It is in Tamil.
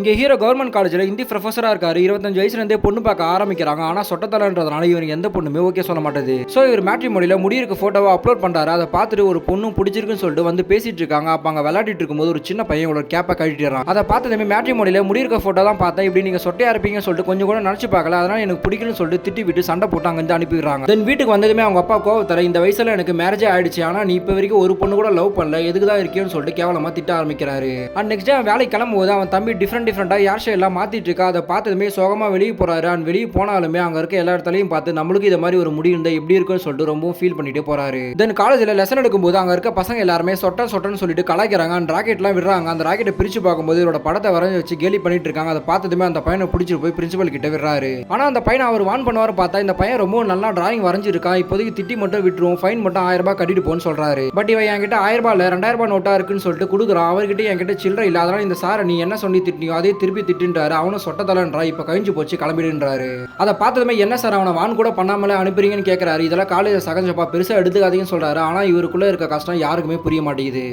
இங்க ஹீரோ கவர்மெண்ட் காலேஜ்ல ஹிந்தி ப்ரொஃபஸரா இருக்காரு. 25 வயசுல இருந்தே பொண்ணு பார்க்க ஆரம்பிக்கிறாங்க. ஆனா சொட்டத்தலன்றதுனால இவருக்கு எந்த பொண்ணுமே ஓகே சொல்ல மாட்டேது. சோ இவர் மேட்ரிமோனில முடியிருக்க போட்டோவை அப்லோட் பண்றாரு. அதை பார்த்துட்டு ஒரு பொண்ணும் பிடிச்சிருக்குன்னு சொல்லிட்டு வந்து பேசிட்டு இருக்காங்க. அப்ப அங்க விளையாடிட்டு இருக்கும்போது ஒரு சின்ன பையன் ஒரு கேப்பை கழட்டிடுறான். அதை பார்த்ததுமே மேட்ரிமோனில முடியிருக்க போட்டோ தான் பார்த்தேன், இப்படி நீங்க சொட்டையா இருப்பீங்கன்னு சொல்லிட்டு கொஞ்சம் கூட நினைச்சு பார்க்கல, அதனால எனக்கு பிடிக்குன்னு சொல்லிட்டு திட்டி விட்டு சண்டை போட்டு அங்க இருந்து அனுப்பிடுறாங்க. தென் வீட்டுக்கு வந்ததுமே அவங்க அப்பா கோவத்தர, இந்த வயசுல எனக்கு மேரேஜே ஆயிடுச்சு, ஆனா நீ இப்ப வரைக்கும் ஒரு பொண்ணு கூட லவ் பண்ணல, எதுக்கு தான் இருக்கேன்னு சொல்லிட்டு கேவலமா திட்ட ஆரம்பிக்கிறாரு. அண்ட் நெக்ஸ்ட் டே வேலைக்கு கிளம்பும்போது அவன் தம்பி டிஃப்ரெண்டா யார் ஷேலாம் மாத்திட்டு இருக்கா. அதை பார்த்ததுமே சோகமா வெளியே போறாரு. அண்ட் வெளியே போனாலுமே அங்க இருக்க எல்லா இடத்துலயும் பார்த்து நம்மளுக்கு இது மாதிரி ஒரு முடி இருந்தா எப்படி இருக்குன்னு சொல்லிட்டு ரொம்ப ஃபீல் பண்ணிட்டு போறாரு. தென் காலேஜ்ல லெசன் எடுக்கும்போது அங்க இருக்க பசங்க எல்லாருமே சொட்டன்னு சொல்லிட்டு கலாய்க்கிறாங்க. அண்ட் ராக்கெட்லாம் விடுறாங்க. அந்த ராக்கெட்டை பிரிச்சு பார்க்கும்போது இவரோட படத்தை வரைஞ்சு வச்சு கேலி பண்ணிட்டு இருக்காங்க. அதை பார்த்ததுமே அந்த பையனை பிடிச்சிட்டு போய் பிரின்சிபல் கிட்ட விடுறாரு. ஆனா அந்த பையனை அவர் வான் பண்ணுவாரு பார்த்தா இந்த பையன் ரொம்ப நல்லா டிராயிங் வரைஞ்சிருக்கான், இப்போதைக்கு திட்டி மட்டும் விட்டுரும், ஃபைன் மட்டும் 1000 ரூபாய் கட்டிட்டு போன்னு சொல்றாரு. பட் இவன் என்கிட்ட 1000 ரூபாய் இல்ல 2000 ரூபாய் நோட்டா இருக்குன்னு சொல்லிட்டு கொடுக்குறான். அவர்கிட்ட என்கிட்ட சில்லறை இல்ல, அதனால இந்த சாரை நீ என்ன சொல்லி திட்டினியோ அதே திருப்பி திட்டுன்றாரு. அவனும் சொட்டத்தலன்றா, இப்ப கழிஞ்சு போச்சு கிளம்பிடுன்றாரு. அதை பார்த்ததுமே என்ன சார் அவனை வான் கூட பண்ணாமலே அனுப்புறீங்கன்னு கேட்கிறாரு. இதெல்லாம் காலேஜ் சகஜப்பா, பெருசா எடுத்துக்காதீங்கன்னு சொல்றாரு. ஆனா இவருக்குள்ள இருக்க கஷ்டம் யாருக்குமே புரிய மாட்டேங்குது.